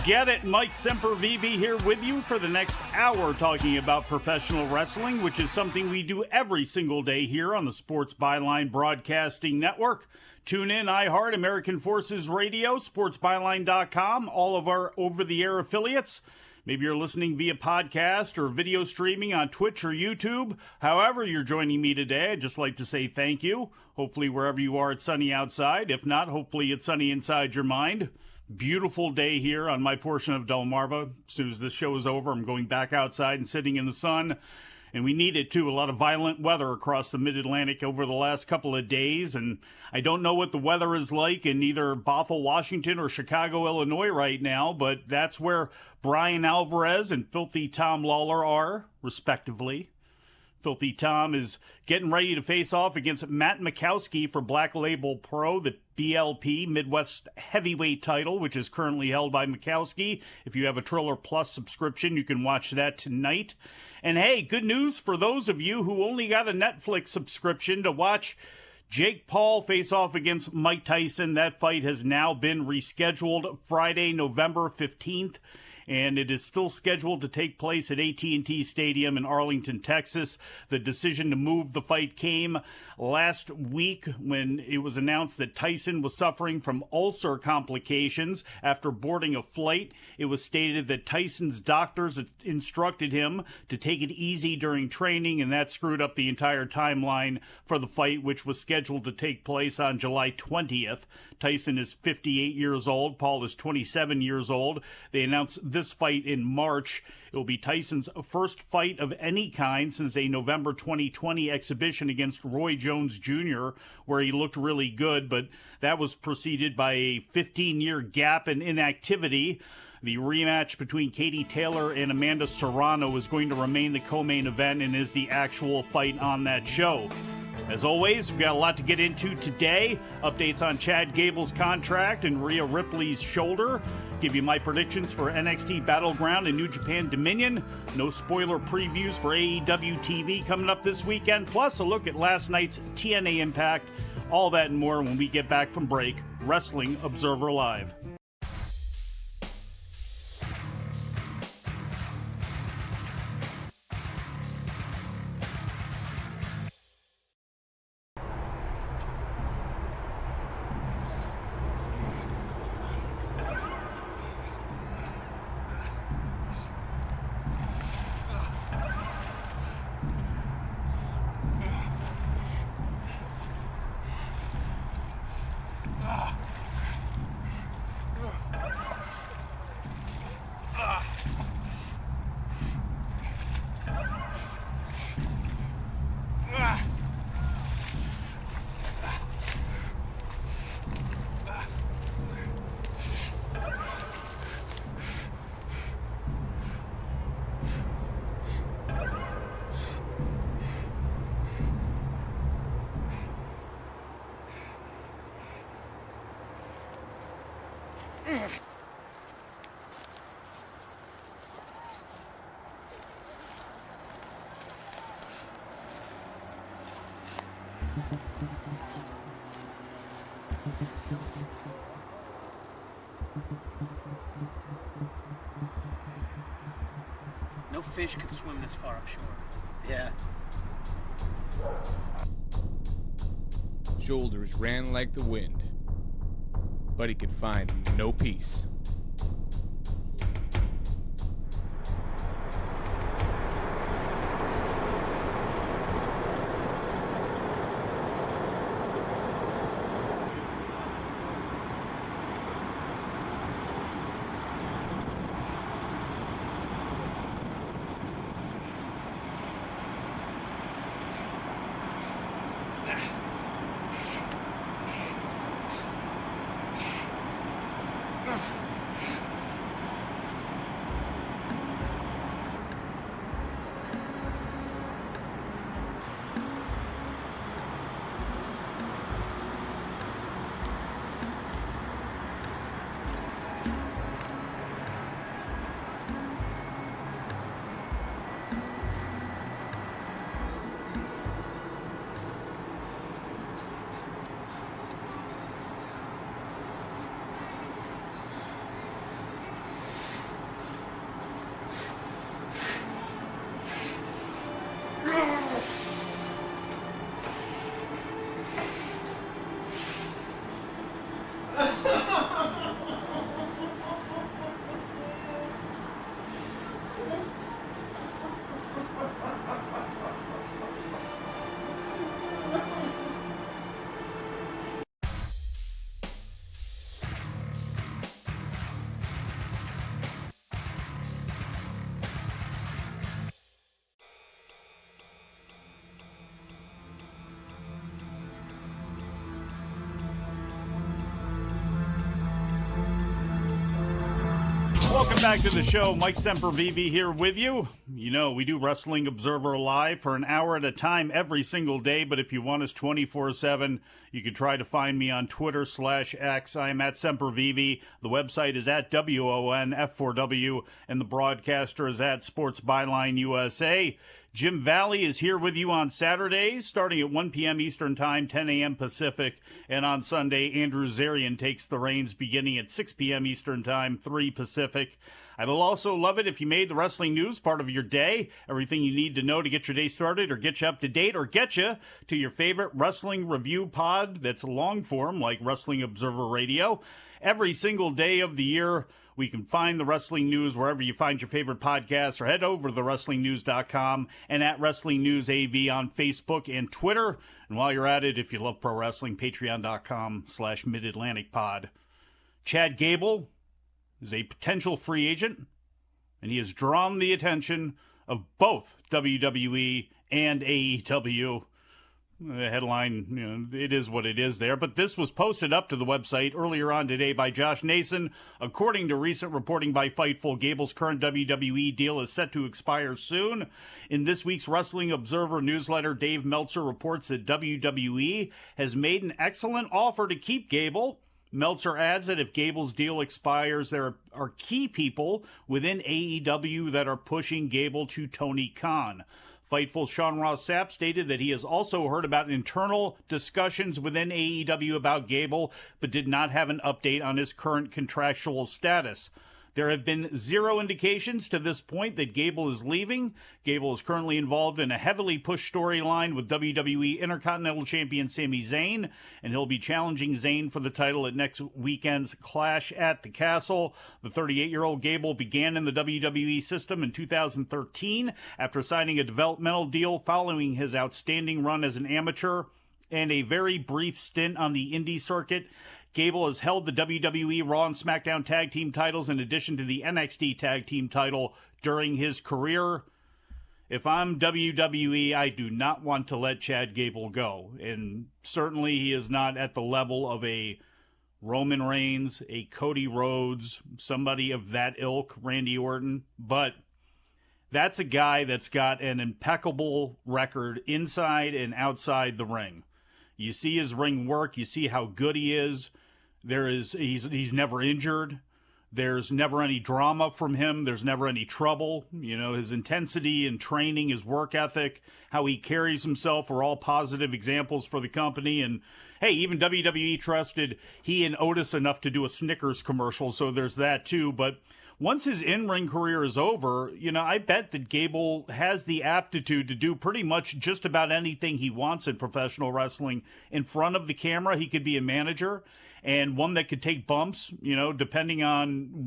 get it. Mike Sempervive here with you for the next hour talking about professional wrestling, which is something we do every single day here on the Sports Byline Broadcasting Network. Tune in, iHeart, American Forces Radio, sportsbyline.com, all of our over-the-air affiliates. Maybe you're listening via podcast or video streaming on Twitch or YouTube. However you're joining me today, I'd just like to say thank you. Hopefully wherever you are, it's sunny outside. If not, hopefully it's sunny inside your mind. Beautiful day here on my portion of Delmarva. As soon as this show is over, I'm going back outside and sitting in the sun. And we need it, too. A lot of violent weather across the Mid-Atlantic over the last couple of days. And I don't know what the weather is like in either Bothell, Washington, or Chicago, Illinois right now. But that's where Bryan Alvarez and Filthy Tom Lawler are, respectively. Filthy Tom is getting ready to face off against Matt Mikowski for Black Label Pro, the BLP Midwest Heavyweight title, which is currently held by Mikowski. If you have a Triller Plus subscription, you can watch that tonight. And hey, good news for those of you who only got a Netflix subscription to watch Jake Paul face off against Mike Tyson. That fight has now been rescheduled Friday, November 15th. And it is still scheduled to take place at AT&T Stadium in Arlington, Texas. The decision to move the fight came last week when it was announced that Tyson was suffering from ulcer complications after boarding a flight. It was stated that Tyson's doctors instructed him to take it easy during training, and that screwed up the entire timeline for the fight, which was scheduled to take place on July 20th. Tyson is 58 years old. Paul is 27 years old. They announced this fight in March. It will be Tyson's first fight of any kind since a November 2020 exhibition against Roy Jones Jr., where he looked really good, but that was preceded by a 15-year gap in inactivity. The rematch between Katie Taylor and Amanda Serrano is going to remain the co-main event and is the actual fight on that show. As always, we've got a lot to get into today. Updates on Chad Gable's contract and Rhea Ripley's shoulder. Give you my predictions for NXT Battleground and New Japan Dominion. No spoiler previews for AEW TV coming up this weekend. Plus a look at last night's TNA Impact. All that and more when we get back from break. Wrestling Observer Live. No fish could swim this far upshore. Yeah. Shoulders ran like the wind, but he could find no peace. back to the show. Mike Sempervive here with you. You know, we do Wrestling Observer Live for an hour at a time every single day, but if you want us 24/7, you can try to find me on Twitter/X. I am at Sempervive. The website is at WONF4W, and the broadcaster is at Sports Byline USA. Jim Valley is here with you on Saturdays, starting at 1 p.m. Eastern Time, 10 a.m. Pacific. And on Sunday, Andrew Zarian takes the reins beginning at 6 p.m. Eastern Time, 3 Pacific. I'd also love it if you made the wrestling news part of your day. Everything you need to know to get your day started or get you up to date or get you to your favorite wrestling review pod that's long form like Wrestling Observer Radio. Every single day of the year, we can find the wrestling news wherever you find your favorite podcasts, or head over to thewrestlingnews.com and at Wrestling News AV on Facebook and Twitter. And while you're at it, if you love pro wrestling, patreon.com/MidAtlanticPod. Chad Gable is a potential free agent, and he has drawn the attention of both WWE and AEW. The headline, it is what it is there. But this was posted up to the website earlier on today by Josh Nason. According to recent reporting by Fightful, Gable's current WWE deal is set to expire soon. In this week's Wrestling Observer newsletter, Dave Meltzer reports that WWE has made an excellent offer to keep Gable. Meltzer adds that if Gable's deal expires, there are key people within AEW that are pushing Gable to Tony Khan. Fightful Sean Ross Sapp stated that he has also heard about internal discussions within AEW about Gable, but did not have an update on his current contractual status. There have been zero indications to this point that Gable is leaving. Gable is currently involved in a heavily pushed storyline with WWE Intercontinental Champion Sami Zayn, and he'll be challenging Zayn for the title at next weekend's Clash at the Castle. The 38-year-old Gable began in the WWE system in 2013 after signing a developmental deal following his outstanding run as an amateur and a very brief stint on the indie circuit. Gable has held the WWE Raw and SmackDown Tag Team titles in addition to the NXT Tag Team title during his career. If I'm WWE, I do not want to let Chad Gable go. And certainly he is not at the level of a Roman Reigns, a Cody Rhodes, somebody of that ilk, Randy Orton. But that's a guy that's got an impeccable record inside and outside the ring. You see his ring work. You see how good he is. He's never injured. There's never any drama from him. There's never any trouble. His intensity and training, his work ethic, how he carries himself are all positive examples for the company. And hey, even WWE trusted he and Otis enough to do a Snickers commercial, so there's that too. But once his in-ring career is over, I bet that Gable has the aptitude to do pretty much just about anything he wants in professional wrestling. In front of the camera, he could be a manager and one that could take bumps, depending on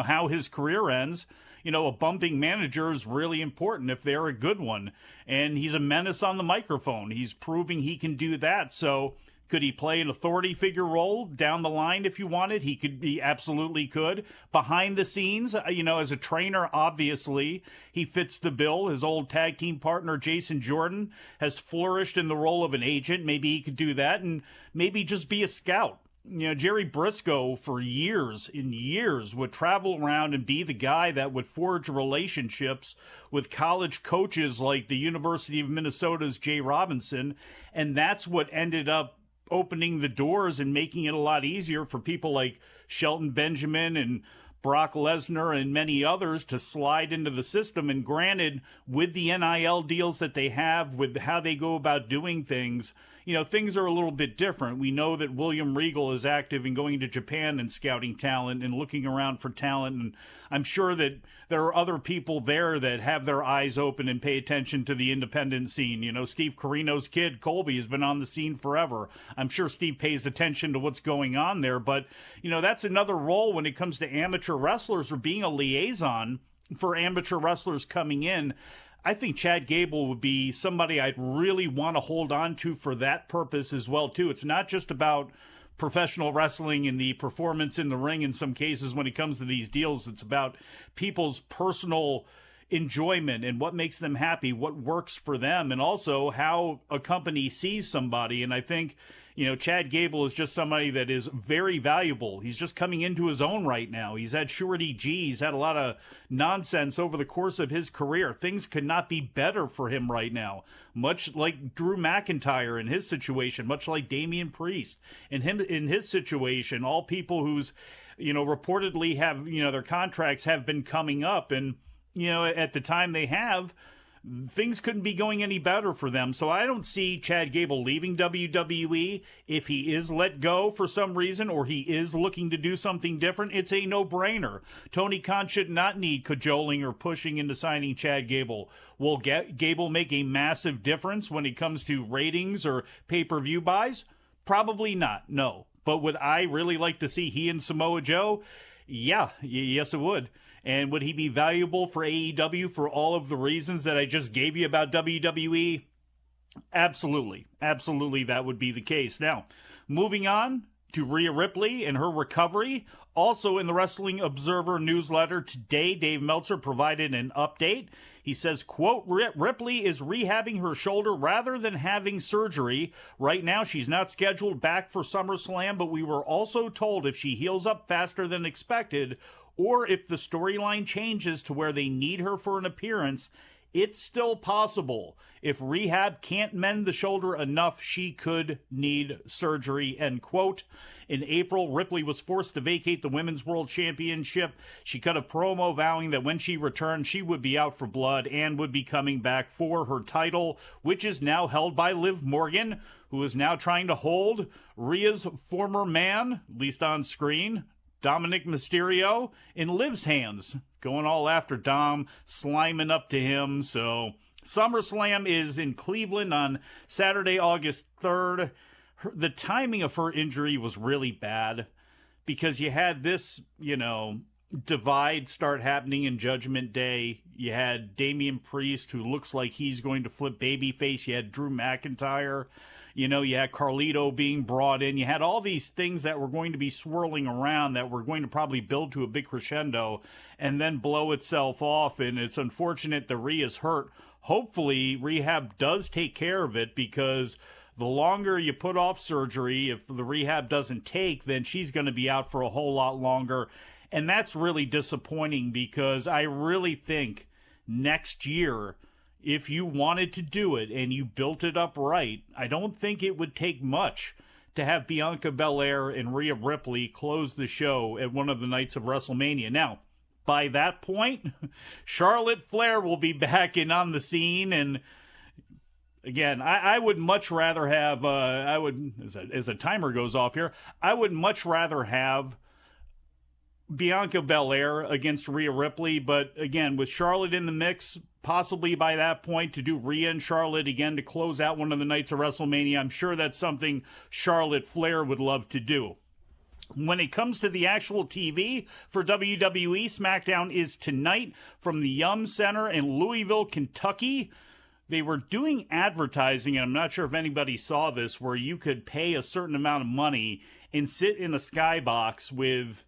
how his career ends. A bumping manager is really important if they're a good one. And he's a menace on the microphone. He's proving he can do that. So could he play an authority figure role down the line if you wanted? He absolutely could. Behind the scenes, as a trainer, obviously, he fits the bill. His old tag team partner, Jason Jordan, has flourished in the role of an agent. Maybe he could do that and maybe just be a scout. Jerry Briscoe, for years and years, would travel around and be the guy that would forge relationships with college coaches like the University of Minnesota's Jay Robinson, and that's what ended up opening the doors and making it a lot easier for people like Shelton Benjamin and Brock Lesnar and many others to slide into the system. And granted, with the NIL deals that they have, with how they go about doing things, things are a little bit different. We know that William Regal is active in going to Japan and scouting talent and looking around for talent. And I'm sure that there are other people there that have their eyes open and pay attention to the independent scene. Steve Corino's kid, Colby, has been on the scene forever. I'm sure Steve pays attention to what's going on there. But, that's another role when it comes to amateur wrestlers, or being a liaison for amateur wrestlers coming in. I think Chad Gable would be somebody I'd really want to hold on to for that purpose as well, too. It's not just about professional wrestling and the performance in the ring in some cases when it comes to these deals. It's about people's personal enjoyment and what makes them happy, what works for them, and also how a company sees somebody. And I think, Chad Gable is just somebody that is very valuable. He's just coming into his own right now. He's had Surety G. He's had a lot of nonsense over the course of his career. Things could not be better for him right now. Much like Drew McIntyre in his situation, much like Damian Priest and him in his situation, all people who's, reportedly have, their contracts have been coming up. And, at the time they have, things couldn't be going any better for them. So I don't see Chad Gable leaving WWE. If he is let go for some reason or he is looking to do something different, it's a no-brainer. Tony Khan should not need cajoling or pushing into signing Chad Gable. Will Gable make a massive difference when it comes to ratings or pay-per-view buys? Probably not, no. But would I really like to see he and Samoa Joe? Yeah, yes it would. And would he be valuable for AEW for all of the reasons that I just gave you about WWE? Absolutely. Absolutely, that would be the case. Now, moving on to Rhea Ripley and her recovery. Also in the Wrestling Observer newsletter today, Dave Meltzer provided an update. He says, quote, Ripley is rehabbing her shoulder rather than having surgery. Right now, she's not scheduled back for SummerSlam, but we were also told if she heals up faster than expected, or if the storyline changes to where they need her for an appearance, it's still possible. If rehab can't mend the shoulder enough, she could need surgery, end quote. In April, Ripley was forced to vacate the Women's World Championship. She cut a promo vowing that when she returned, she would be out for blood and would be coming back for her title, which is now held by Liv Morgan, who is now trying to hold Rhea's former man, at least on screen, Dominic Mysterio, in Liv's hands, going all after Dom, sliming up to him. So SummerSlam is in Cleveland on Saturday, August 3rd. The timing of her injury was really bad because you had this, divide start happening in Judgment Day. You had Damian Priest, who looks like he's going to flip babyface. You had Drew McIntyre. You had Carlito being brought in. You had all these things that were going to be swirling around that were going to probably build to a big crescendo and then blow itself off. And it's unfortunate that Rhea's hurt. Hopefully, rehab does take care of it, because the longer you put off surgery, if the rehab doesn't take, then she's going to be out for a whole lot longer. And that's really disappointing, because I really think next year, if you wanted to do it and you built it up right, I don't think it would take much to have Bianca Belair and Rhea Ripley close the show at one of the nights of WrestleMania. Now, by that point, Charlotte Flair will be back and on the scene. And again, I would much rather have, as a timer goes off here, I would much rather have Bianca Belair against Rhea Ripley. But again, with Charlotte in the mix, possibly by that point, to do Rhea and Charlotte again to close out one of the nights of WrestleMania, I'm sure that's something Charlotte Flair would love to do. When it comes to the actual TV for WWE, SmackDown is tonight from the Yum Center in Louisville, Kentucky. They were doing advertising, and I'm not sure if anybody saw this, where you could pay a certain amount of money and sit in a skybox with,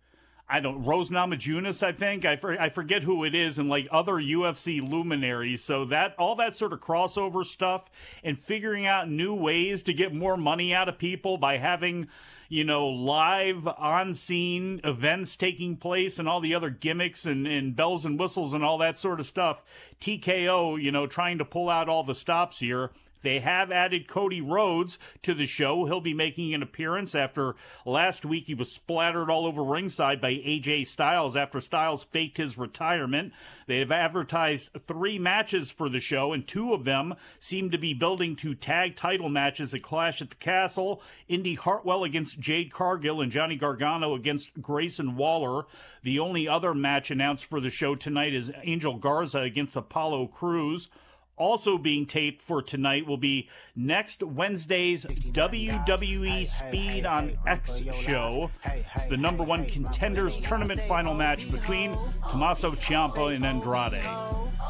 Rose Namajunas, I think. I forget who it is, and like other UFC luminaries. So that all that sort of crossover stuff and figuring out new ways to get more money out of people by having, live on-scene events taking place and all the other gimmicks and bells and whistles and all that sort of stuff. TKO, trying to pull out all the stops here. They have added Cody Rhodes to the show. He'll be making an appearance after last week he was splattered all over ringside by AJ Styles after Styles faked his retirement. They have advertised 3 matches for the show, and 2 of them seem to be building to tag title matches at Clash at the Castle. Indy Hartwell against Jade Cargill and Johnny Gargano against Grayson Waller. The only other match announced for the show tonight is Angel Garza against Apollo Crews. Also being taped for tonight will be next Wednesday's WWE Speed on X show. It's the number 1 contenders tournament final match between Tommaso Ciampa and Andrade.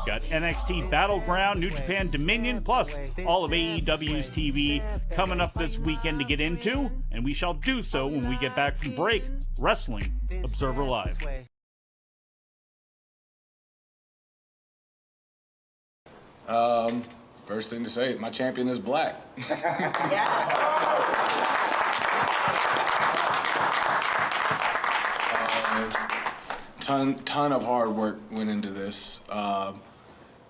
Got NXT Battleground, New Japan Dominion, plus all of AEW's TV coming up this weekend to get into, and we shall do so when we get back from break. Wrestling Observer Live. First thing to say, my champion is black. Ton of hard work went into this.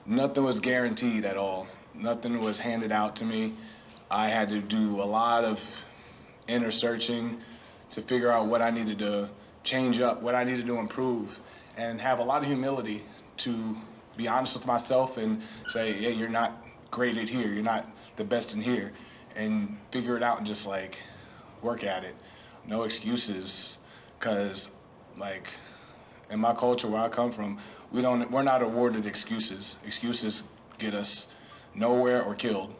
Nothing was guaranteed at all. Nothing was handed out to me. I had to do a lot of inner searching to figure out what I needed to change up, what I needed to improve, and have a lot of humility to be honest with myself and say, yeah, you're not great at here, you're not the best in here, and figure it out and just like work at it. No excuses, because like in my culture where I come from, we're not awarded excuses. Excuses get us nowhere or killed.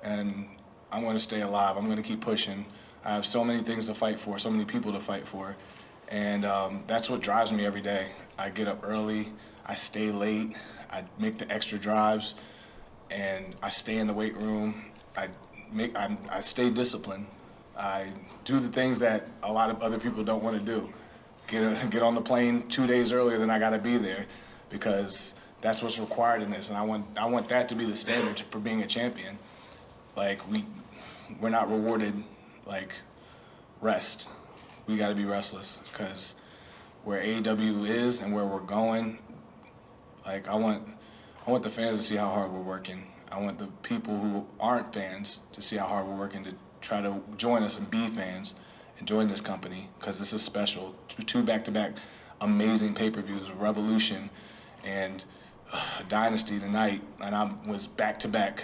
And I'm going to stay alive. I'm going to keep pushing. I have so many things to fight for, so many people to fight for. And that's what drives me every day. I get up early, I stay late, I make the extra drives, and I stay in the weight room. I stay disciplined. I do the things that a lot of other people don't want to do. Get on the plane 2 days earlier than I got to be there, because that's what's required in this, and I want that to be the standard for being a champion. Like we're not rewarded like rest. We got to be restless, because where AEW is and where we're going, like I want the fans to see how hard we're working. I want the people who aren't fans to see how hard we're working to try to join us and be fans and join this company, because this is special. Two back-to-back amazing pay-per-views, Revolution and Dynasty tonight, and I was back-to-back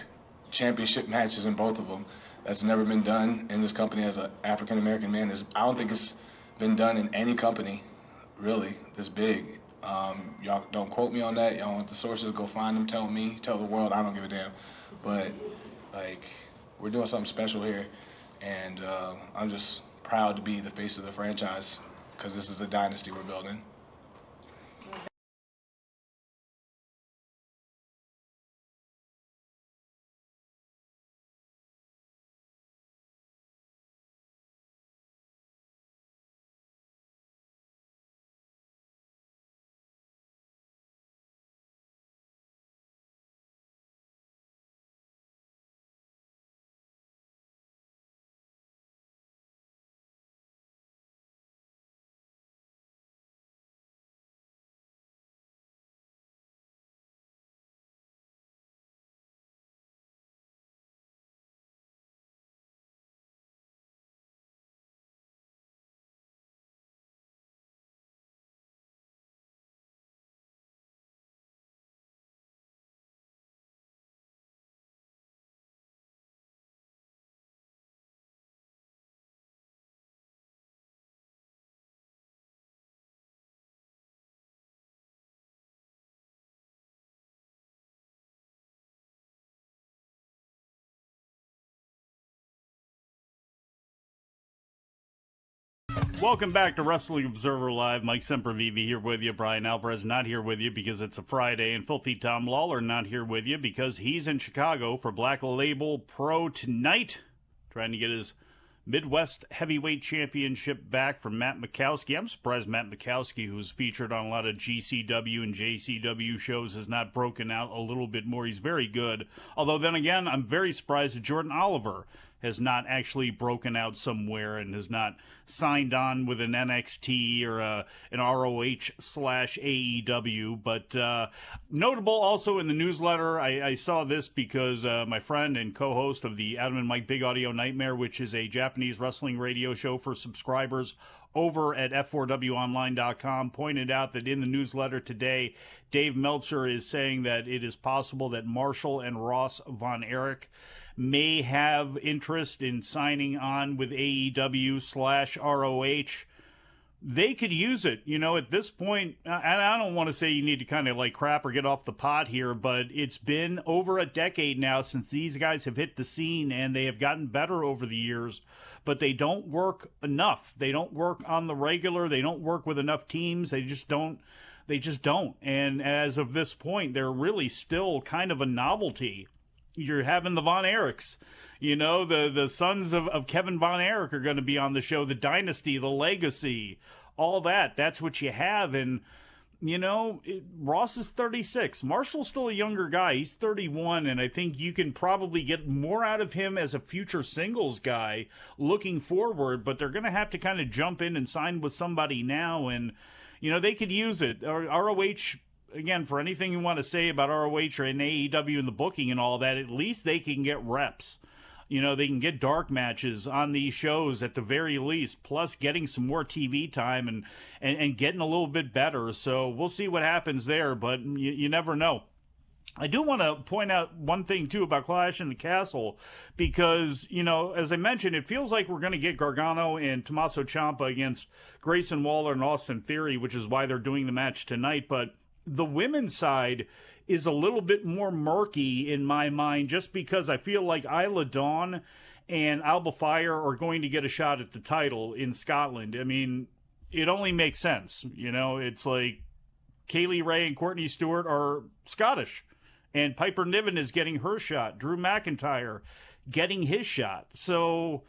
championship matches in both of them. That's never been done in this company as an African-American man. I don't think it's been done in any company, really, this big. Y'all don't quote me on that. Y'all want the sources, go find them, tell me, tell the world, I don't give a damn. But, like, we're doing something special here, and I'm just proud to be the face of the franchise, because this is a dynasty we're building. Welcome back to Wrestling Observer Live. Mike Sempervive here with you. Bryan Alvarez not here with you because it's a Friday. And Filthy Tom Lawler not here with you because he's in Chicago for Black Label Pro tonight, trying to get his Midwest Heavyweight Championship back from Matt Mikowski. I'm surprised Matt Mikowski, who's featured on a lot of GCW and JCW shows, has not broken out a little bit more. He's very good. Although, then again, I'm very surprised that Jordan Oliver has not actually broken out somewhere and has not signed on with an NXT or an ROH/AEW. But notable also in the newsletter, I saw this because my friend and co-host of the Adam and Mike Big Audio Nightmare, which is a Japanese wrestling radio show for subscribers over at f4wonline.com, pointed out that in the newsletter today, Dave Meltzer is saying that it is possible that Marshall and Ross Von Erich may have interest in signing on with AEW/ROH. They could use it, at this point. And I don't want to say you need to kind of like crap or get off the pot here, but it's been over a decade now since these guys have hit the scene, and they have gotten better over the years, but they don't work enough. They don't work on the regular. They don't work with enough teams. They just don't. And as of this point, they're really still kind of a novelty. You're having the Von Erichs, the sons of Kevin Von Erich are going to be on the show, the Dynasty, the Legacy, all that. That's what you have. And Ross is 36. Marshall's still a younger guy. He's 31, and I think you can probably get more out of him as a future singles guy looking forward, but they're going to have to kind of jump in and sign with somebody now, and, they could use it. ROH, again, for anything you want to say about ROH or in AEW and the booking and all that, at least they can get reps. They can get dark matches on these shows at the very least, plus getting some more TV time and getting a little bit better. So we'll see what happens there, but you never know. I do want to point out one thing, too, about Clash in the Castle, because, as I mentioned, it feels like we're going to get Gargano and Tommaso Ciampa against Grayson Waller and Austin Theory, which is why they're doing the match tonight. But the women's side is a little bit more murky in my mind, just because I feel like Isla Dawn and Alba Fire are going to get a shot at the title in Scotland. I mean, it only makes sense. It's like Kaylee Ray and Courtney Stewart are Scottish, and Piper Niven is getting her shot. Drew McIntyre getting his shot. So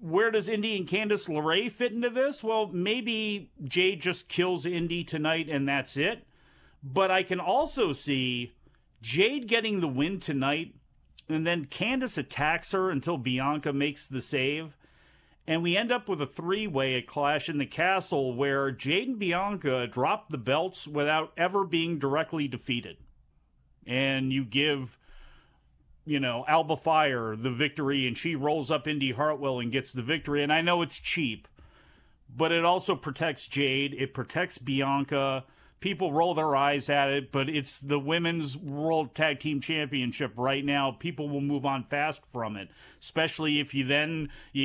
where does Indy and Candice LeRae fit into this? Well, maybe Jade just kills Indy tonight and that's it. But I can also see Jade getting the win tonight, and then Candice attacks her until Bianca makes the save. And we end up with a three-way at Clash in the Castle where Jade and Bianca drop the belts without ever being directly defeated. And you give, Alba Fire the victory, and she rolls up Indy Hartwell and gets the victory. And I know it's cheap, but it also protects Jade. It protects Bianca. People roll their eyes at it, but it's the Women's World Tag Team Championship right now. People will move on fast from it, especially if you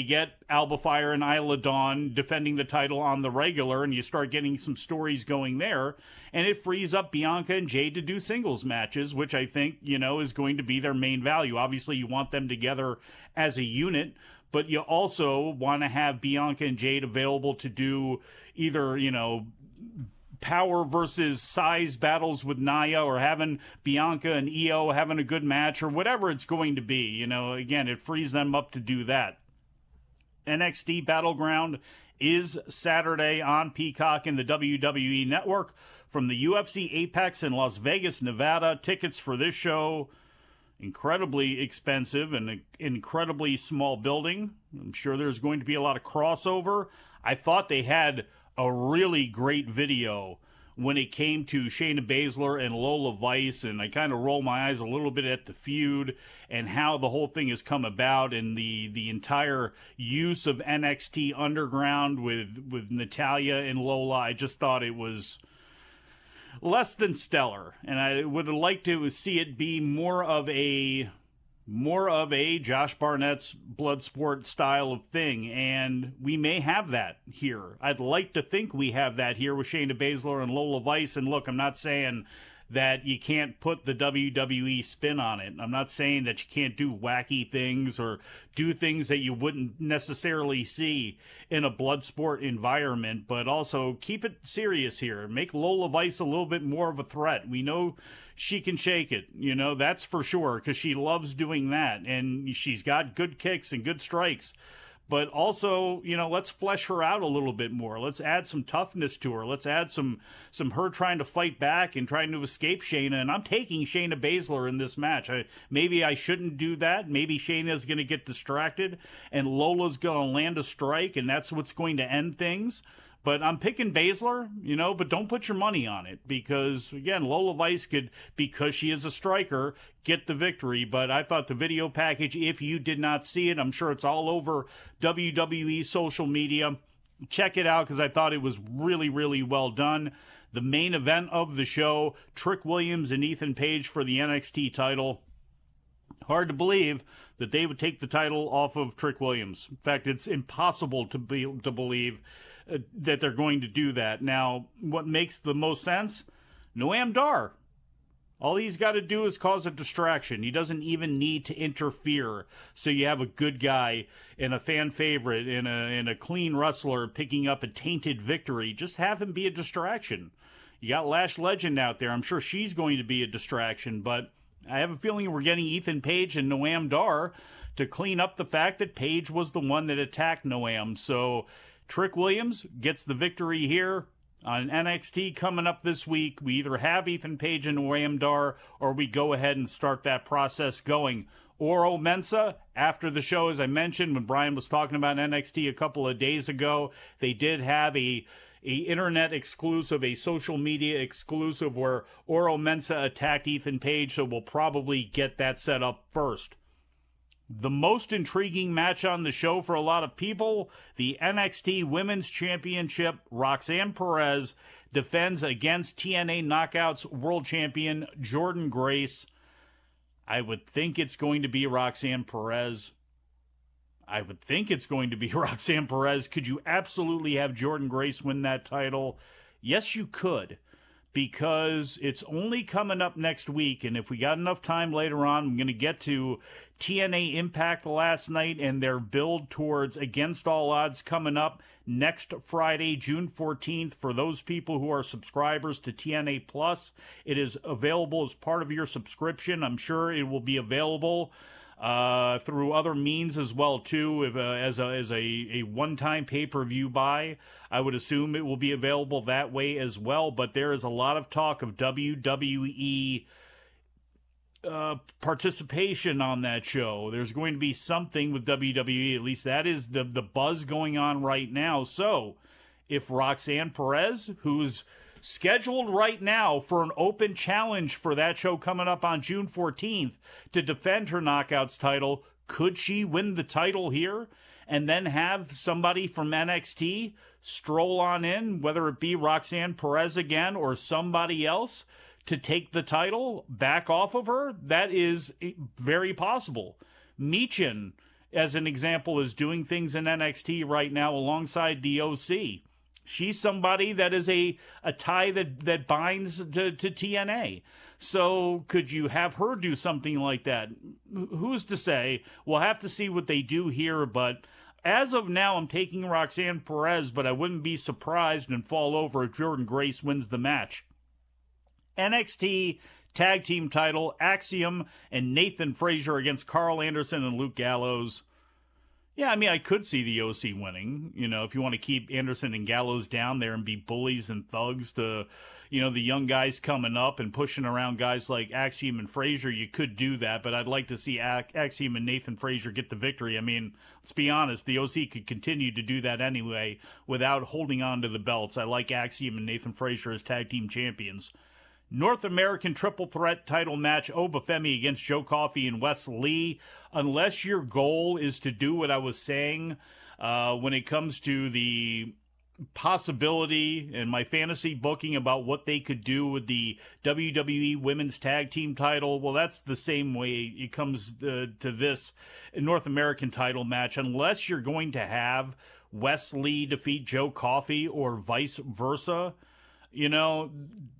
get Alba Fire and Isla Dawn defending the title on the regular, and you start getting some stories going there, and it frees up Bianca and Jade to do singles matches, which I think, is going to be their main value. Obviously, you want them together as a unit, but you also want to have Bianca and Jade available to do either, power versus size battles with Nia, or having Bianca and Io having a good match, or whatever it's going to be. Again, it frees them up to do that. NXT Battleground is Saturday on Peacock and the WWE Network from the UFC Apex in Las Vegas, Nevada. Tickets for this show, incredibly expensive and an incredibly small building. I'm sure there's going to be a lot of crossover. I thought they had a really great video when it came to Shayna Baszler and Lola Vice, and I kind of roll my eyes a little bit at the feud and how the whole thing has come about, and the entire use of NXT Underground with Natalya and Lola. I just thought it was less than stellar, and I would have liked to see it be more of a Josh Barnett's Bloodsport style of thing, and we may have that here. I'd like to think we have that here with Shayna Baszler and Lola Vice, and look, I'm not saying that you can't put the WWE spin on it. I'm not saying that you can't do wacky things or do things that you wouldn't necessarily see in a Bloodsport environment, but also keep it serious here. Make Lola Vice a little bit more of a threat. We know she can shake it, that's for sure, because she loves doing that, and she's got good kicks and good strikes. But also, let's flesh her out a little bit more. Let's add some toughness to her. Let's add some her trying to fight back and trying to escape Shayna. And I'm taking Shayna Baszler in this match. Maybe I shouldn't do that. Maybe Shayna's going to get distracted and Lola's going to land a strike, and that's what's going to end things. But I'm picking Baszler, but don't put your money on it, because, again, Lola Vice could, because she is a striker, get the victory. But I thought the video package, if you did not see it, I'm sure it's all over WWE social media. Check it out, because I thought it was really, really well done. The main event of the show, Trick Williams and Ethan Page for the NXT title. Hard to believe that they would take the title off of Trick Williams. In fact, it's impossible to believe that they're going to do that. Now, what makes the most sense? Noam Dar. All he's got to do is cause a distraction. He doesn't even need to interfere. So you have a good guy and a fan favorite and a clean wrestler picking up a tainted victory. Just have him be a distraction. You got Lash Legend out there. I'm sure she's going to be a distraction, but I have a feeling we're getting Ethan Page and Noam Dar to clean up the fact that Page was the one that attacked Noam. So Trick Williams gets the victory here. On NXT coming up this week, we either have Ethan Page and Ramdar, or we go ahead and start that process going. Oro Mensah, after the show, as I mentioned, when Brian was talking about NXT a couple of days ago, they did have a internet exclusive, a social media exclusive, where Oro Mensah attacked Ethan Page, so we'll probably get that set up first. The most intriguing match on the show for a lot of people, the NXT Women's Championship. Roxanne Perez defends against TNA Knockouts World Champion Jordynne Grace. I would think it's going to be Roxanne Perez. Could you absolutely have Jordynne Grace win that title? Yes, you could, because it's only coming up next week, and if we got enough time later on, I'm going to get to TNA Impact last night and their build towards Against All Odds coming up next Friday, June 14th. For those people who are subscribers to TNA Plus, it is available as part of your subscription. I'm sure it will be available through other means as well too, as a one-time pay-per-view buy. I would assume it will be available that way as well, but there is a lot of talk of WWE participation on that show. There's going to be something with WWE, at least that is the buzz going on right now. So if Roxanne Perez, who's scheduled right now for an open challenge for that show coming up on June 14th to defend her Knockouts title, could she win the title here and then have somebody from NXT stroll on in, whether it be Roxanne Perez again or somebody else, to take the title back off of her? That is very possible. Michin, as an example, is doing things in NXT right now alongside the OC. She's somebody that is a tie that binds to TNA. So could you have her do something like that? Who's to say? We'll have to see what they do here, but as of now, I'm taking Roxanne Perez, but I wouldn't be surprised and fall over if Jordynne Grace wins the match. NXT Tag Team title, Axiom and Nathan Frazier against Carl Anderson and Luke Gallows. Yeah, I mean, I could see the OC winning, if you want to keep Anderson and Gallows down there and be bullies and thugs to, the young guys coming up and pushing around guys like Axiom and Frazier. You could do that, but I'd like to see Axiom and Nathan Frazier get the victory. I mean, let's be honest, the OC could continue to do that anyway without holding on to the belts. I like Axiom and Nathan Frazier as tag team champions. North American Triple Threat title match, Obafemi against Joe Coffey and Wes Lee. Unless your goal is to do what I was saying when it comes to the possibility and my fantasy booking about what they could do with the WWE Women's Tag Team title, well, that's the same way it comes to this North American title match. Unless you're going to have Wes Lee defeat Joe Coffey or vice versa,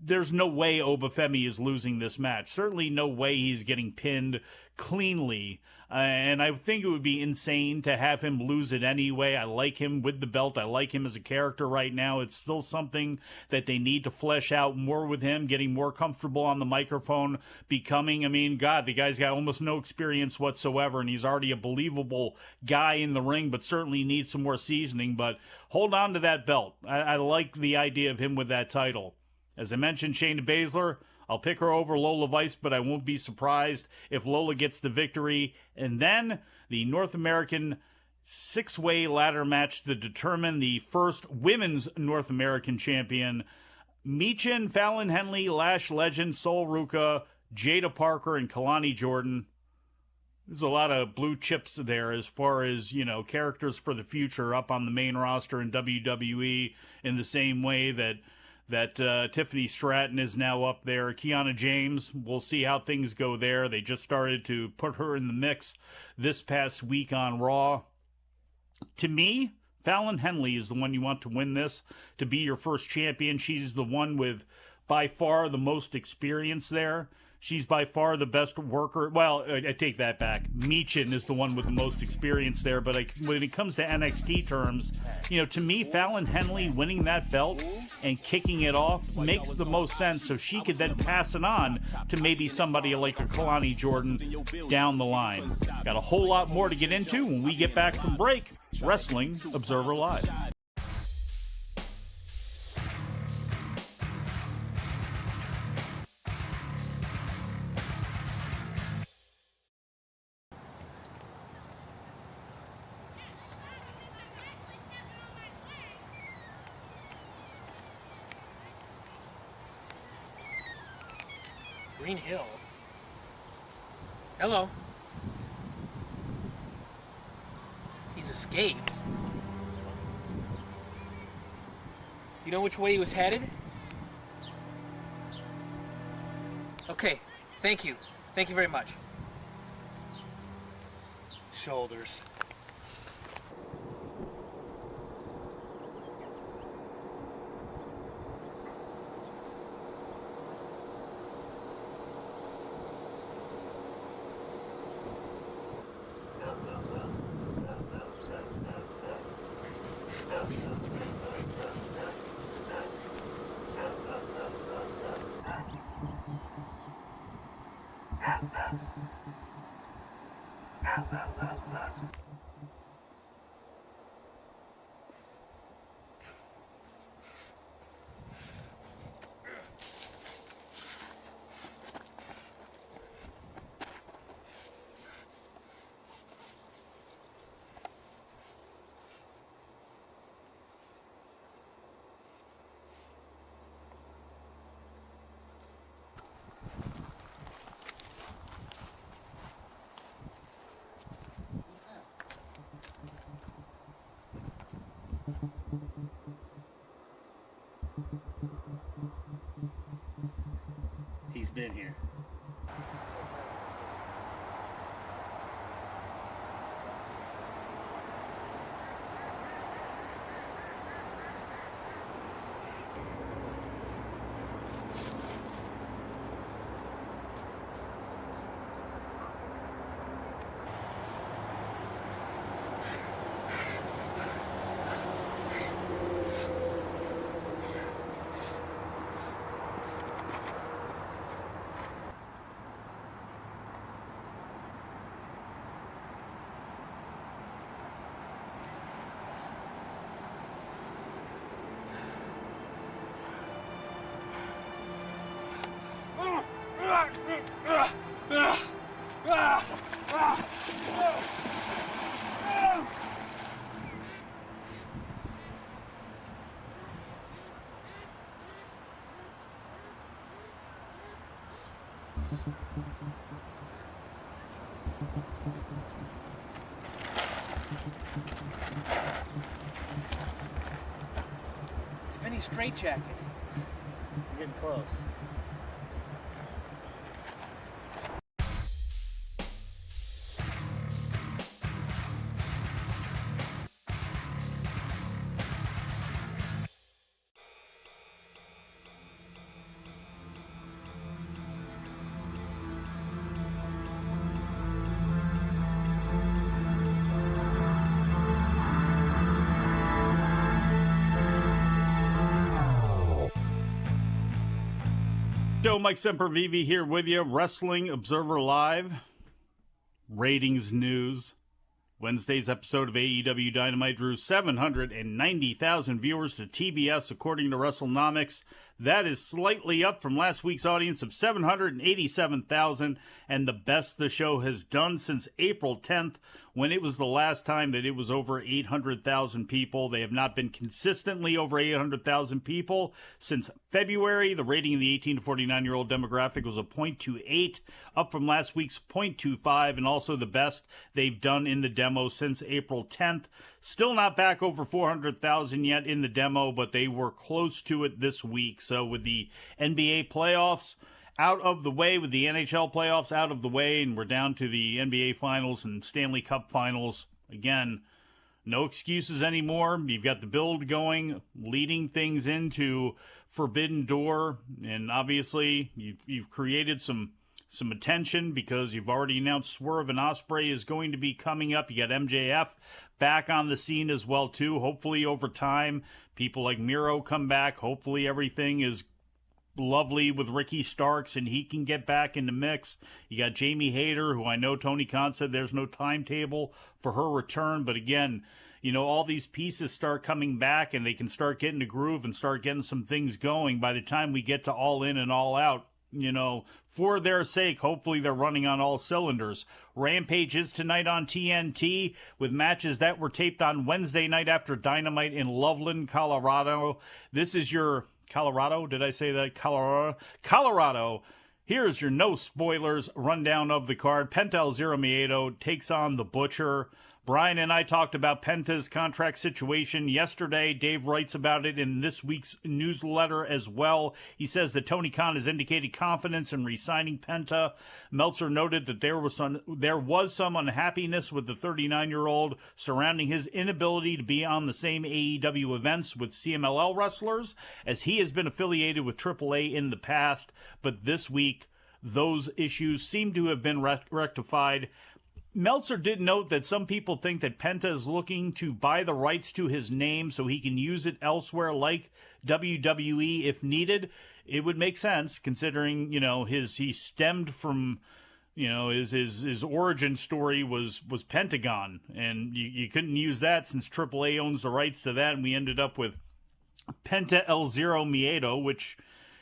there's no way Obafemi is losing this match. Certainly no way he's getting pinned cleanly. And I think it would be insane to have him lose it anyway. I like him with the belt. I like him as a character right now. It's still something that they need to flesh out more with him, getting more comfortable on the microphone, the guy's got almost no experience whatsoever, and he's already a believable guy in the ring, but certainly needs some more seasoning. But hold on to that belt. I like the idea of him with that title. As I mentioned, Shayna Baszler, I'll pick her over Lola Vice, but I won't be surprised if Lola gets the victory. And then the North American six-way ladder match to determine the first women's North American champion. Michin, Fallon Henley, Lash Legend, Sol Ruka, Jada Parker, and Kalani Jordan. There's a lot of blue chips there as far as, characters for the future up on the main roster in WWE, in the same way that Tiffany Stratton is now up there. Kiana James, we'll see how things go there. They just started to put her in the mix this past week on Raw. To me, Fallon Henley is the one you want to win this, to be your first champion. She's the one with by far the most experience there. She's by far the best worker. Well, I take that back. Michin is the one with the most experience there. But when it comes to NXT terms, to me, Fallon Henley winning that belt and kicking it off makes the most sense. So she could then pass it on to maybe somebody like a Kalani Jordan down the line. Got a whole lot more to get into when we get back from break. Wrestling Observer Live. Green Hill? Hello? He's escaped. Do you know which way he was headed? Okay, thank you. Thank you very much. Shoulders. He's been here. It's Vinny's straitjacket. You're getting close. Mike Sempervive here with you. Wrestling Observer Live. Ratings news. Wednesday's episode of AEW Dynamite drew 790,000 viewers to TBS, according to WrestleNomics. That is slightly up from last week's audience of 787,000, and the best the show has done since April 10th, when it was the last time that it was over 800,000 people. They have not been consistently over 800,000 people since February. The rating in the 18 to 49-year-old demographic was a .28, up from last week's .25, and also the best they've done in the demo since April 10th. Still not back over 400,000 yet in the demo, but they were close to it this week. So with the NBA playoffs out of the way, with the NHL playoffs out of the way, and we're down to the NBA Finals and Stanley Cup Finals, again, no excuses anymore. You've got the build going, leading things into Forbidden Door, and obviously you've created some attention because you've already announced Swerve and Ospreay is going to be coming up. You got MJF back on the scene as well, too. Hopefully over time, people like Miro come back. Hopefully everything is lovely with Ricky Starks and he can get back in the mix. You got Jamie Hayter, who I know Tony Khan said there's no timetable for her return, but again, you know, all these pieces start coming back and they can start getting a groove and start getting some things going by the time we get to All In and All Out. You know, for their sake, hopefully they're running on all cylinders. Rampage is tonight on TNT with matches that were taped on Wednesday night after Dynamite in Loveland, Colorado. This is your Colorado? Did I say that? Colorado. Here's your no spoilers rundown of the card. Penta El Zero Miedo takes on the Butcher. Brian and I talked about Penta's contract situation yesterday. Dave writes about it in this week's newsletter as well. He says that Tony Khan has indicated confidence in re-signing Penta. Meltzer noted that there was some unhappiness with the 39-year-old surrounding his inability to be on the same AEW events with CMLL wrestlers, as he has been affiliated with AAA in the past. But this week, those issues seem to have been rectified. Meltzer did note that some people think that Penta is looking to buy the rights to his name so he can use it elsewhere like WWE if needed. It would make sense considering, he stemmed from, his origin story was Pentagon, and you couldn't use that since AAA owns the rights to that, and we ended up with Penta El Zero Miedo, which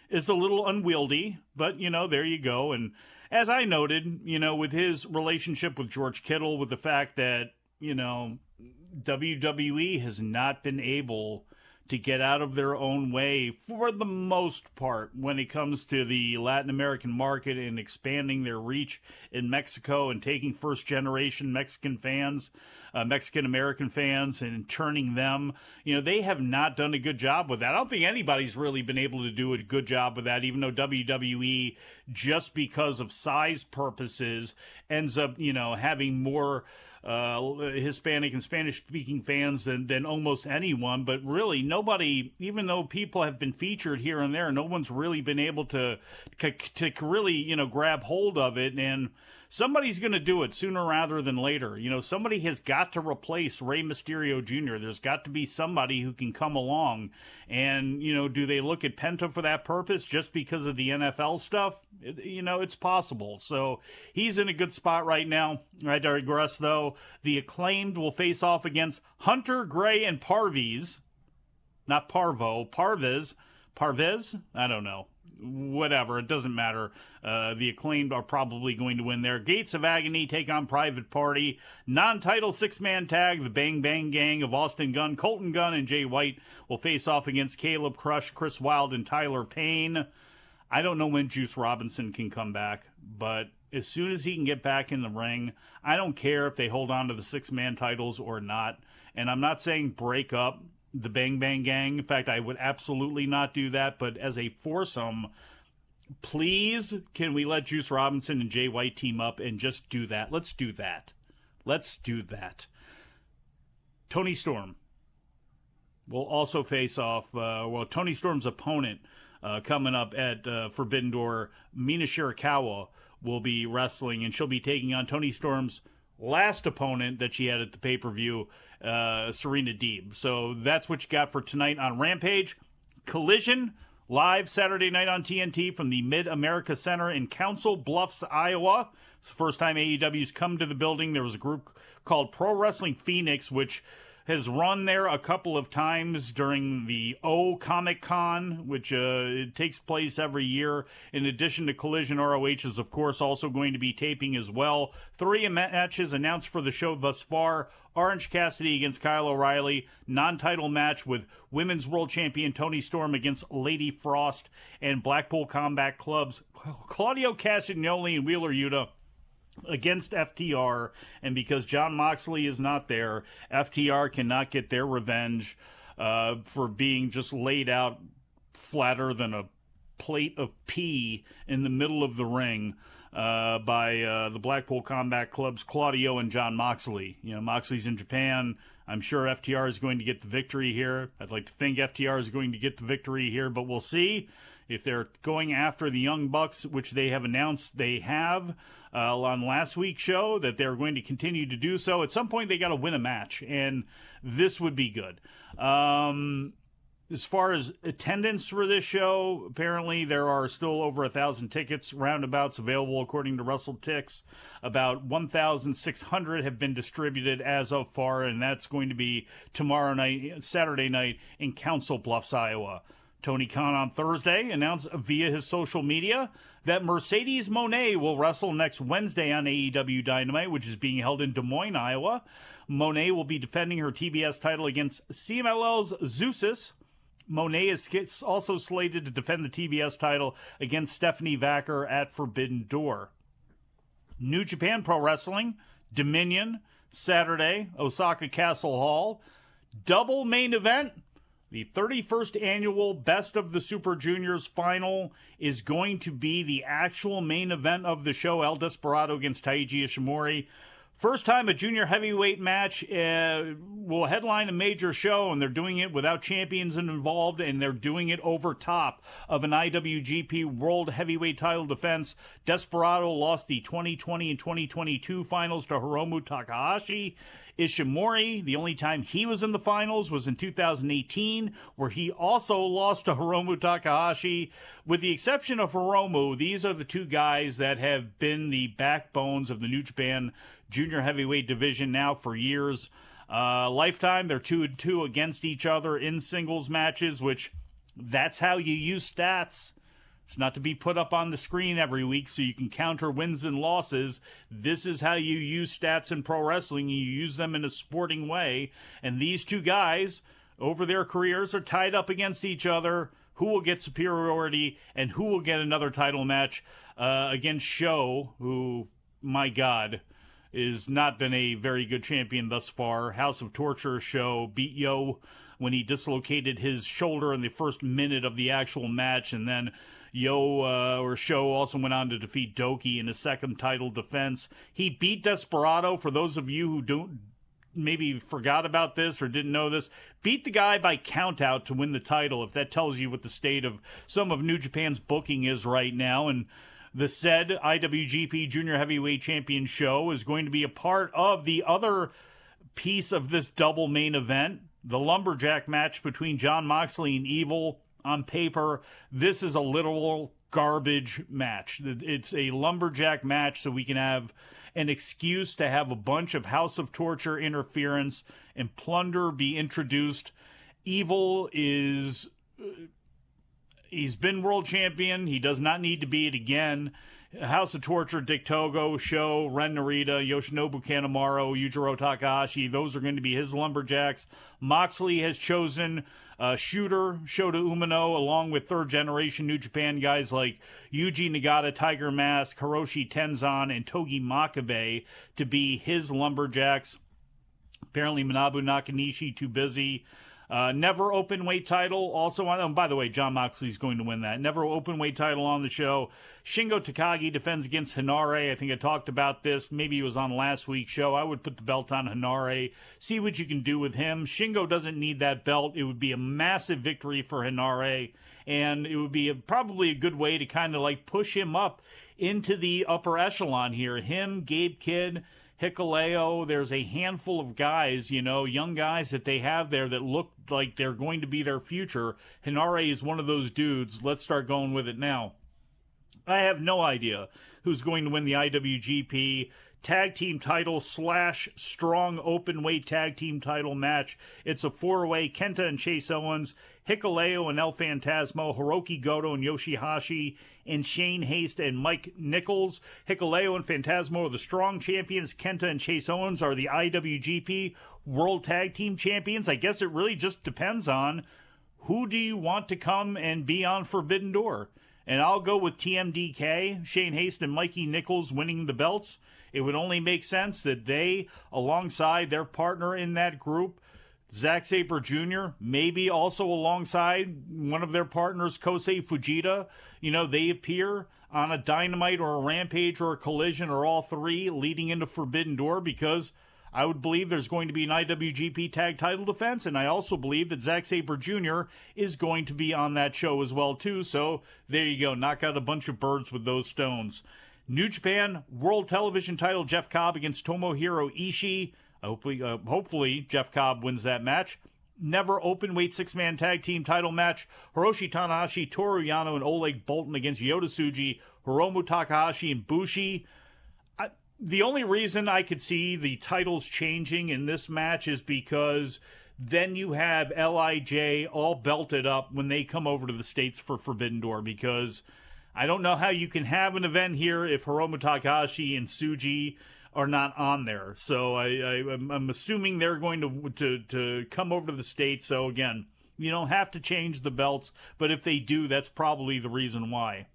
is a little unwieldy, but, there you go. And as I noted, with his relationship with George Kittle, with the fact that, WWE has not been able to get out of their own way for the most part when it comes to the Latin American market and expanding their reach in Mexico and taking first-generation Mexican-American fans and turning them. They have not done a good job with that. I don't think anybody's really been able to do a good job with that, even though WWE, just because of size purposes, ends up, having more Hispanic and Spanish-speaking fans than almost anyone. But really, nobody, even though people have been featured here and there, no one's really been able to really, grab hold of it. And somebody's going to do it sooner rather than later. Somebody has got to replace Rey Mysterio Jr. There's got to be somebody who can come along. And, do they look at Penta for that purpose just because of the NFL stuff? It's possible. So he's in a good spot right now. I digress, though. The Acclaimed will face off against Hunter, Gray, and Parviz. Not Parvo. Parviz. I don't know. Whatever, it doesn't matter. The Acclaimed are probably going to win there. Gates of Agony take on Private Party. Non-title six-man tag, the Bang Bang Gang of Austin Gunn, Colton Gunn, and Jay White will face off against Caleb Crush, Chris Wilde, and Tyler Payne. I don't know when Juice Robinson can come back, but as soon as he can get back in the ring, I don't care if they hold on to the six-man titles or not. And I'm not saying break up the Bang Bang Gang. In fact, I would absolutely not do that. But as a foursome, please, can we let Juice Robinson and Jay White team up and just do that? Let's do that. Tony Storm will also face off, Tony Storm's opponent coming up at Forbidden Door, Mina Shirakawa, will be wrestling, and she'll be taking on Tony Storm's last opponent that she had at the pay-per-view, Serena Deeb. So that's what you got for tonight on Rampage. Collision, live Saturday night on TNT from the Mid-America Center in Council Bluffs, Iowa. It's the first time AEW's come to the building. There was a group called Pro Wrestling Phoenix, which has run there a couple of times during the Comic Con, which it takes place every year. In addition to Collision, ROH is, of course, also going to be taping as well. 3 matches announced for the show thus far. Orange Cassidy against Kyle O'Reilly. Non-title match with Women's World Champion Toni Storm against Lady Frost. And Blackpool Combat Club's Claudio Castagnoli and Wheeler Yuta against FTR, and because Jon Moxley is not there, FTR cannot get their revenge for being just laid out flatter than a plate of pea in the middle of the ring by the Blackpool Combat Club's Claudio and Jon Moxley. Moxley's in Japan. I'm sure FTR is going to get the victory here. I'd like to think FTR is going to get the victory here, but we'll see. If they're going after the Young Bucks, which they have announced they have on last week's show, that they're going to continue to do so, at some point they got to win a match, and this would be good. As far as attendance for this show, apparently there are still over 1,000 tickets roundabouts available according to WrestleTix. About 1,600 have been distributed as of far, and that's going to be tomorrow night, Saturday night, in Council Bluffs, Iowa. Tony Khan on Thursday announced via his social media that Mercedes Moné will wrestle next Wednesday on AEW Dynamite, which is being held in Des Moines, Iowa. Moné will be defending her TBS title against CMLL's Zeusis. Monet is also slated to defend the TBS title against Stephanie Vacker at Forbidden Door. New Japan Pro Wrestling, Dominion, Saturday, Osaka Castle Hall. Double main event. The 31st annual Best of the Super Juniors final is going to be the actual main event of the show, El Desperado against Taiji Ishimori. First time a junior heavyweight match will headline a major show, and they're doing it without champions involved, and they're doing it over top of an IWGP World Heavyweight title defense. Desperado lost the 2020 and 2022 finals to Hiromu Takahashi. Ishimori, the only time he was in the finals was in 2018, where he also lost to Hiromu Takahashi. With the exception of Hiromu, these are the two guys that have been the backbones of the New Japan Junior Heavyweight division now for years. Lifetime, they're 2-2 against each other in singles matches, which that's how you use stats. It's not to be put up on the screen every week so you can counter wins and losses. This is how you use stats in pro wrestling. You use them in a sporting way. And these two guys, over their careers, are tied up against each other. Who will get superiority and who will get another title match against Sho, who, my God, has not been a very good champion thus far. House of Torture Sho beat Yo when he dislocated his shoulder in the first minute of the actual match, and then Sho also went on to defeat Doki in his second title defense. He beat Desperado. For those of you who don't maybe forgot about this or didn't know this, beat the guy by countout to win the title, if that tells you what the state of some of New Japan's booking is right now. And the said IWGP Junior Heavyweight Champion Sho is going to be a part of the other piece of this double main event, the lumberjack match between Jon Moxley and Evil. On paper, this is a literal garbage match. It's a lumberjack match so we can have an excuse to have a bunch of House of Torture interference and plunder be introduced. Evil is... he's been world champion. He does not need to be it again. House of Torture, Dick Togo, Sho, Ren Narita, Yoshinobu Kanemaru, Yujiro Takahashi, those are going to be his lumberjacks. Moxley has chosen Shooter, Shota Umino, along with third-generation New Japan guys like Yuji Nagata, Tiger Mask, Hiroshi Tenzan, and Togi Makabe to be his lumberjacks. Apparently Manabu Nakanishi too busy. Never open weight title also on. By the way, Jon Moxley's going to win that. Never open weight title on the show. Shingo Takagi defends against Hinare. I think I talked about this. Maybe it was on last week's show. I would put the belt on Hinare. See what you can do with him. Shingo doesn't need that belt. It would be a massive victory for Hinare, and it would be probably a good way to kind of like push him up into the upper echelon here. Him, Gabe Kidd, Hikuleo, there's a handful of guys, young guys that they have there that look like they're going to be their future. Hinare is one of those dudes. Let's start going with it now. I have no idea who's going to win the IWGP Tag Team title / strong open weight tag team title match. It's a four-way. Kenta and Chase Owens, Hikuleo and El Phantasmo, Hiroki Goto and Yoshihashi, and Shane Haste and Mike Nichols. Hikuleo and Phantasmo are the strong champions. Kenta and Chase Owens are the IWGP World Tag Team champions. I guess it really just depends on who do you want to come and be on Forbidden Door. And I'll go with TMDK, Shane Haste and Mikey Nichols winning the belts. It would only make sense that they, alongside their partner in that group, Zack Sabre Jr., maybe also alongside one of their partners, Kosei Fujita, they appear on a Dynamite or a Rampage or a Collision or all three leading into Forbidden Door, because I would believe there's going to be an IWGP tag title defense, and I also believe that Zack Sabre Jr. is going to be on that show as well, too. So there you go. Knock out a bunch of birds with those stones. New Japan World Television title, Jeff Cobb against Tomohiro Ishii. Hopefully Jeff Cobb wins that match. Never openweight six-man tag team title match, Hiroshi Tanahashi, Toru Yano, and Oleg Boltin against Yota Tsuji, Hiromu Takahashi, and Bushi. The only reason I could see the titles changing in this match is because then you have LIJ all belted up when they come over to the States for Forbidden Door, because I don't know how you can have an event here if Hiromu Takahashi and Tsuji are not on there. So I'm assuming they're going to come over to the States. So again, You don't have to change the belts, but if they do, that's probably the reason why.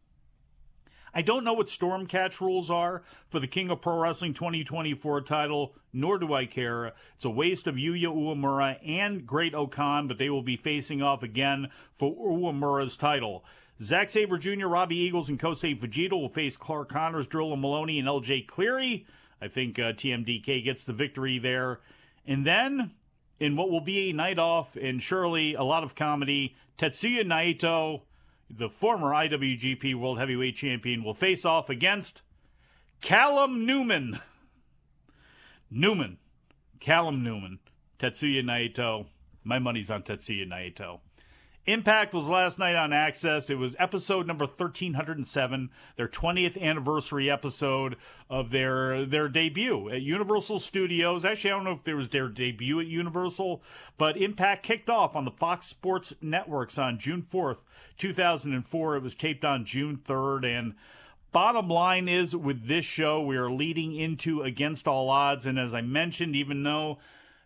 I don't know what Stormcatch rules are for the King of Pro Wrestling 2024 title, nor do I care. It's a waste of Yuya Uemura and Great Okan, but they will be facing off again for Uemura's title. Zack Sabre Jr., Robbie Eagles, and Kosei Fujita will face Clark Connors, Drilla Maloney, and LJ Cleary. I think TMDK gets the victory there. And then, in what will be a night off and surely a lot of comedy, Tetsuya Naito, the former IWGP World Heavyweight Champion, will face off against Callum Newman. Callum Newman. Tetsuya Naito. My money's on Tetsuya Naito. Impact was last night on Access. It was episode number 1307, their 20th anniversary episode of their debut at Universal Studios. Actually, I don't know if there was their debut at Universal, but Impact kicked off on the Fox Sports Networks on June 4th, 2004. It was taped on June 3rd, and bottom line is, with this show, we are leading into Against All Odds, and as I mentioned, even though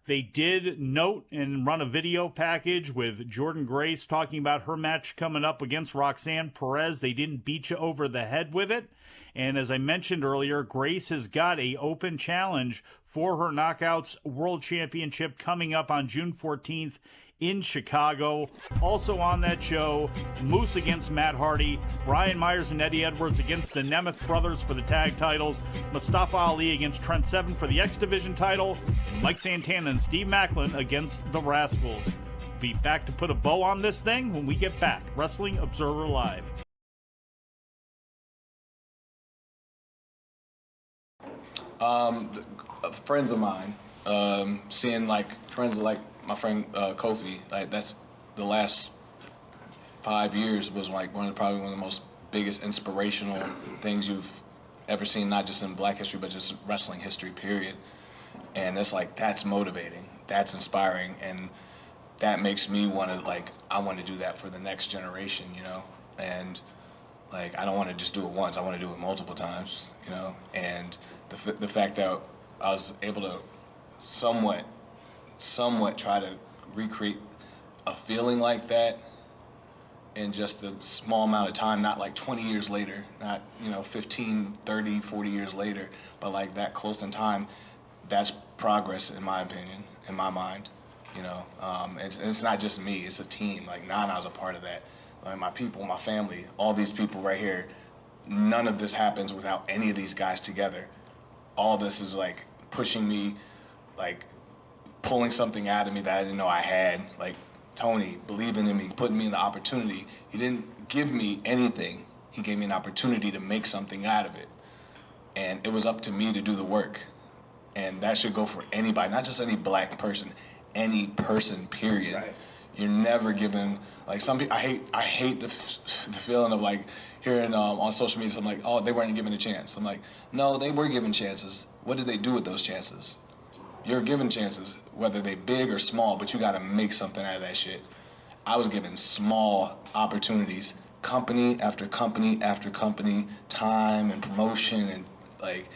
they did note and run a video package with Jordan Grace talking about her match coming up against Roxanne Perez, they didn't beat you over the head with it. And as I mentioned earlier, Grace has got an open challenge for her Knockouts World Championship coming up on June 14th in Chicago. Also on that show, Moose against Matt Hardy, Brian Myers and Eddie Edwards against the Nemeth brothers for the tag titles, Mustafa Ali against Trent Seven for the X Division title, and Mike Santana and Steve Macklin against the Rascals. Be back to put a bow on this thing when we get back. Wrestling Observer Live. Friends of mine, seeing like friends like my friend Kofi, like that's the last 5 years was like probably one of the most biggest inspirational things you've ever seen, not just in Black history, but just wrestling history, period. And it's like, that's motivating, that's inspiring, and that makes me want to, like, I want to do that for the next generation, you know? And like, I don't want to just do it once, I want to do it multiple times, you know? And the fact that I was able to somewhat try to recreate a feeling like that in just a small amount of time, not like 20 years later, not, 15, 30, 40 years later, but like that close in time, that's progress in my opinion, in my mind, it's not just me, it's a team. Like Nana's a part of that. Like my people, my family, all these people right here, none of this happens without any of these guys together. All this is like pushing me, like pulling something out of me that I didn't know I had. Like Tony believing in me, putting me in the opportunity. He didn't give me anything. He gave me an opportunity to make something out of it. And it was up to me to do the work. And that should go for anybody, not just any Black person, any person, period. Right. You're never given, like some people, I hate the feeling of like hearing on social media, I'm like, oh, they weren't given a chance. I'm like, no, they were given chances. What did they do with those chances? You're given chances, whether they big or small, but you gotta make something out of that shit. I was given small opportunities, company after company after company, time and promotion, and like,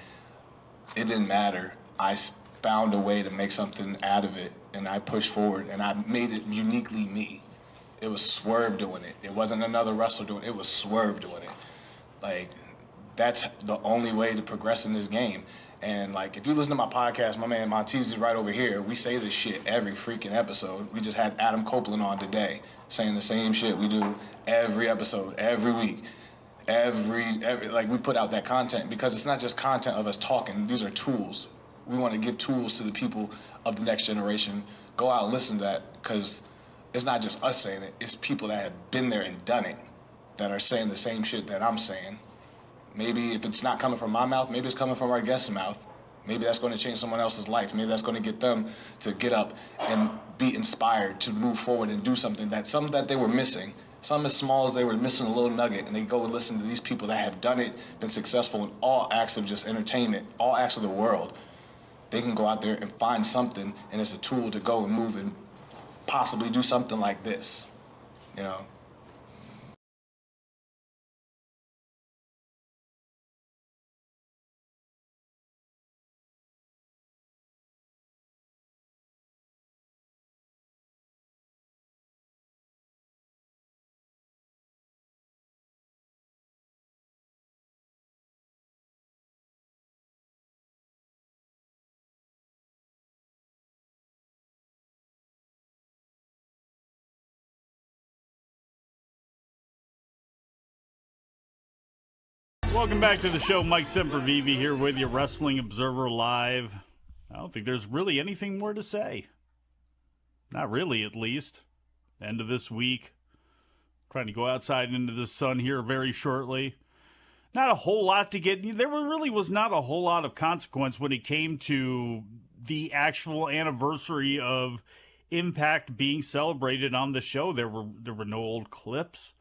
it didn't matter. I found a way to make something out of it, and I pushed forward, and I made it uniquely me. It was Swerve doing it. It wasn't another wrestler doing it. It was Swerve doing it. Like, that's the only way to progress in this game. And like, if you listen to my podcast, my man Montez is right over here. We say this shit every freaking episode. We just had Adam Copeland on today saying the same shit we do every episode, every week. Every like, we put out that content because it's not just content of us talking. These are tools. We want to give tools to the people of the next generation. Go out and listen to that, because it's not just us saying it. It's people that have been there and done it that are saying the same shit that I'm saying. Maybe if it's not coming from my mouth, maybe it's coming from our guest's mouth. Maybe that's going to change someone else's life. Maybe that's going to get them to get up and be inspired to move forward and do something that they were missing. Some as small as they were missing a little nugget, and they go and listen to these people that have done it, been successful in all acts of just entertainment, all acts of the world. They can go out there and find something, and it's a tool to go and move and possibly do something like this, Welcome back to the show. Mike Sempervive here with you, Wrestling Observer Live. I don't think there's really anything more to say. Not really, at least. End of this week. Trying to go outside into the sun here very shortly. Not a whole lot to get. There really was not a whole lot of consequence when it came to the actual anniversary of Impact being celebrated on the show. There were no old clips.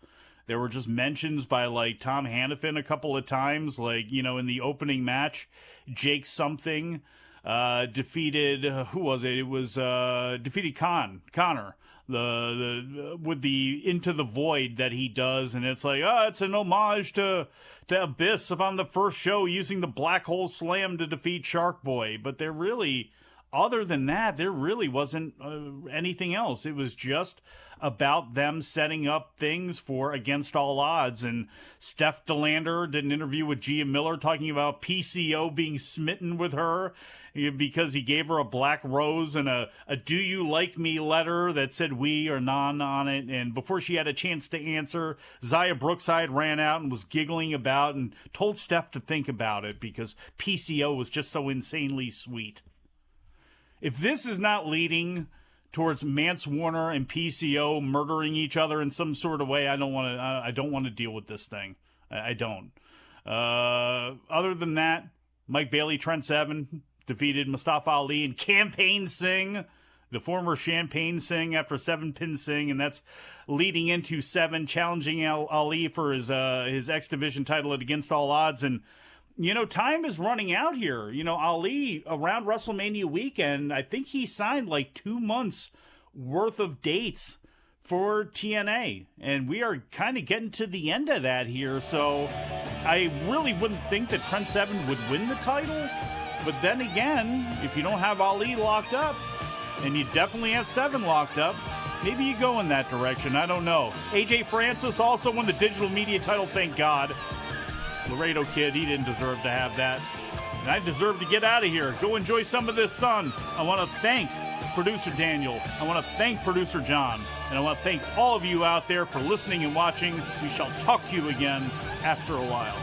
There were just mentions by, like, Tom Hannafin a couple of times. Like, you know, in the opening match, Jake something defeated, who was it? It was, defeated Connor. With the Into the Void that he does. And it's like, it's an homage to Abyss on the first show using the Black Hole Slam to defeat Shark Boy. But there really, other than that, there really wasn't anything else. It was just about them setting up things for Against All Odds. And Steph DeLander did an interview with Gia Miller talking about PCO being smitten with her because he gave her a black rose and a do you like me letter that said we or non on it. And before she had a chance to answer, Xia Brookside ran out and was giggling about and told Steph to think about it because PCO was just so insanely sweet. If this is not leading towards Mance Warner and PCO murdering each other in some sort of way, I don't want to deal with this thing. I don't. Other than that, Mike Bailey, Trent Seven defeated Mustafa Ali and Campaign Singh, the former Champagne Singh, after 7-pin Singh, and that's leading into Seven challenging Ali for his X Division title at Against All Odds. And you know, time is running out here. You know, Ali, around WrestleMania weekend, I think he signed like 2 months worth of dates for TNA. And we are kind of getting to the end of that here. So I really wouldn't think that Trent Seven would win the title. But then again, if you don't have Ali locked up, and you definitely have Seven locked up, maybe you go in that direction. I don't know. AJ Francis also won the digital media title, thank God. Laredo Kid, he didn't deserve to have that. And I deserve to get out of here. Go enjoy some of this sun. I want to thank producer Daniel. I want to thank producer John. And I want to thank all of you out there for listening and watching. We shall talk to you again after a while.